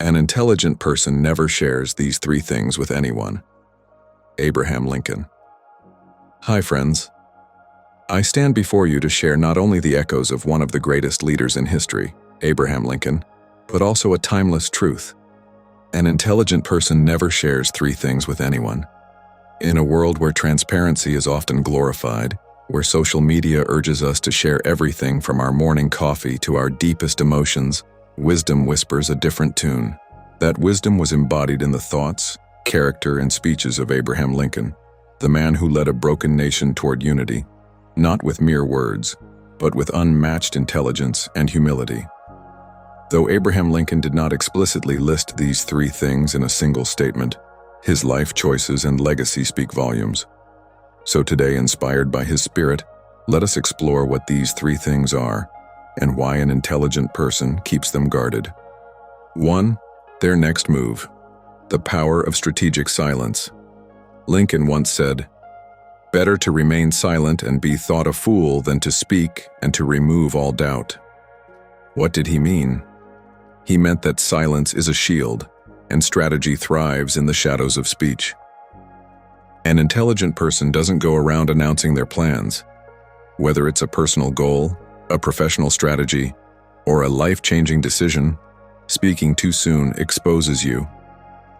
An intelligent person never shares these three things with anyone. Abraham Lincoln. Hi friends. I stand before you to share not only the echoes of one of the greatest leaders in history, Abraham Lincoln, but also a timeless truth. An intelligent person never shares three things with anyone. In a world where transparency is often glorified, where social media urges us to share everything from our morning coffee to our deepest emotions, wisdom whispers a different tune. That wisdom was embodied in the thoughts, character, and speeches of Abraham Lincoln, the man who led a broken nation toward unity, not with mere words, but with unmatched intelligence and humility. Though Abraham Lincoln did not explicitly list these three things in a single statement, his life choices and legacy speak volumes. So today, inspired by his spirit, let us explore what these three things are and why an intelligent person keeps them guarded. 1. Their next move. The power of strategic silence. Lincoln once said, "Better to remain silent and be thought a fool than to speak and to remove all doubt." What did he mean? He meant that silence is a shield, and strategy thrives in the shadows of speech. An intelligent person doesn't go around announcing their plans. Whether it's a personal goal, a professional strategy, or a life-changing decision, speaking too soon exposes you.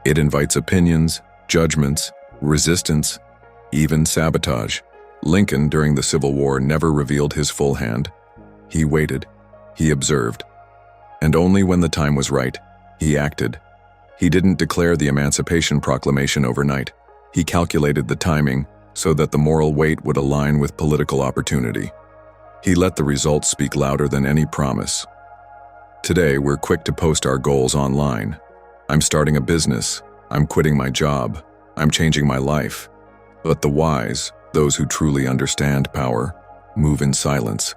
It invites opinions, judgments, resistance, even sabotage. Lincoln, during the Civil War, never revealed his full hand. He waited, he observed, and only when the time was right, he acted. He didn't declare the Emancipation Proclamation overnight. He calculated the timing so that the moral weight would align with political opportunity. He let the results speak louder than any promise. Today, we're quick to post our goals online. I'm starting a business. I'm quitting my job. I'm changing my life. But the wise, those who truly understand power, move in silence.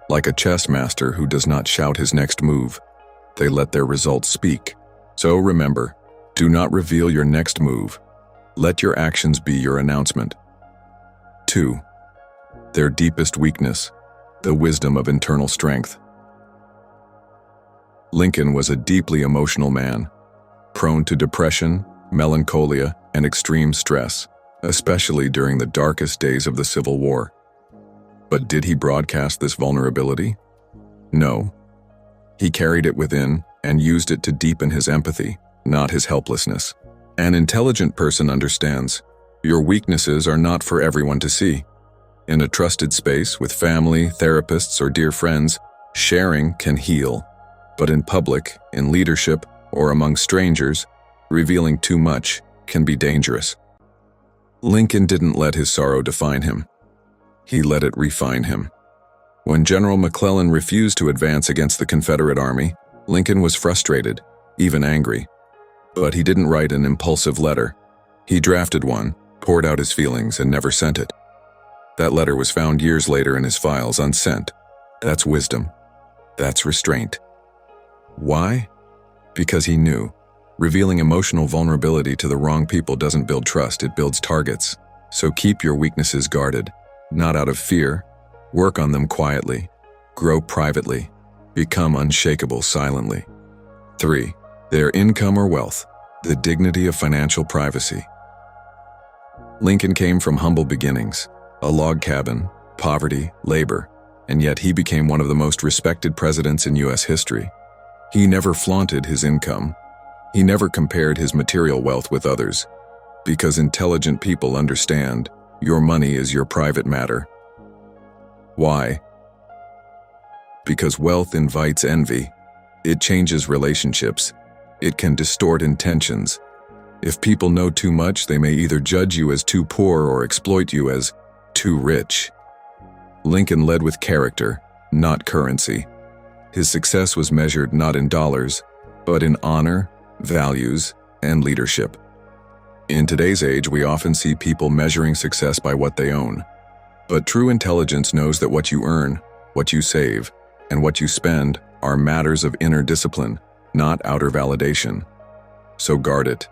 Like a chess master who does not shout his next move, they let their results speak. So remember, do not reveal your next move. Let your actions be your announcement. 2. Their deepest weakness. The wisdom of internal strength. Lincoln was a deeply emotional man, prone to depression, melancholia, and extreme stress, especially during the darkest days of the Civil War. But did he broadcast this vulnerability? No. He carried it within and used it to deepen his empathy, not his helplessness. An intelligent person understands your weaknesses are not for everyone to see. In a trusted space with family, therapists, or dear friends, sharing can heal. But in public, in leadership, or among strangers, revealing too much can be dangerous. Lincoln didn't let his sorrow define him. He let it refine him. When General McClellan refused to advance against the Confederate Army, Lincoln was frustrated, even angry. But he didn't write an impulsive letter. He drafted one, poured out his feelings, and never sent it. That letter was found years later in his files unsent. That's wisdom. That's restraint. Why? Because he knew. Revealing emotional vulnerability to the wrong people doesn't build trust, it builds targets. So keep your weaknesses guarded, not out of fear. Work on them quietly. Grow privately. Become unshakable silently. 3. Their income or wealth. The dignity of financial privacy. Lincoln came from humble beginnings, a log cabin, poverty, labor, and yet he became one of the most respected presidents in U.S. history. He never flaunted his income. He never compared his material wealth with others, because intelligent people understand your money is your private matter. Why? Because wealth invites envy. It changes relationships. It can distort intentions. If people know too much, they may either judge you as too poor or exploit you as too rich. Lincoln led with character, not currency. His success was measured not in dollars, but in honor, values, and leadership. In today's age, we often see people measuring success by what they own. But true intelligence knows that what you earn, what you save, and what you spend are matters of inner discipline, not outer validation. So guard it.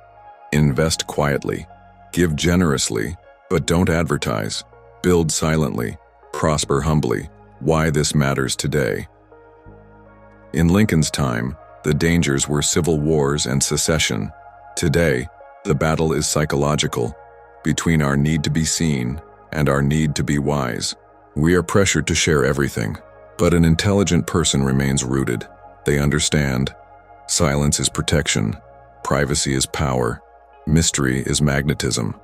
Invest quietly. Give generously, but don't advertise. Build silently. Prosper humbly. Why this matters today. In Lincoln's time, The dangers were civil wars and secession. Today, the battle is psychological, between our need to be seen and our need to be wise. We are pressured to share everything, but an intelligent person remains rooted. They understand. Silence is protection. Privacy is power. Mystery is magnetism.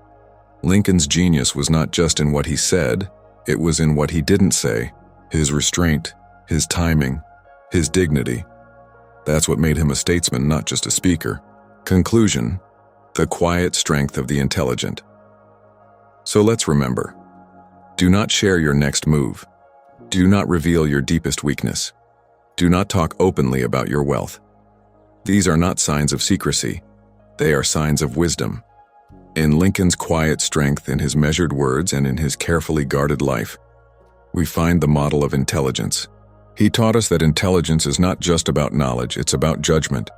Lincoln's genius was not just in what he said, it was in what he didn't say. His restraint, his timing, his dignity. That's what made him a statesman, not just a speaker. Conclusion: the quiet strength of the intelligent. So let's remember. Do not share your next move. Do not reveal your deepest weakness. Do not talk openly about your wealth. These are not signs of secrecy. They are signs of wisdom. In Lincoln's quiet strength, in his measured words, and in his carefully guarded life, we find the model of intelligence. He taught us that intelligence is not just about knowledge, it's about judgment.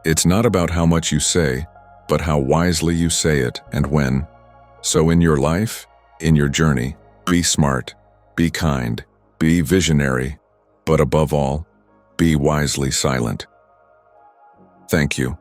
It's not about how much you say, but how wisely you say it and when. So in your life, in your journey, be smart, be kind, be visionary, but above all, be wisely silent. Thank you.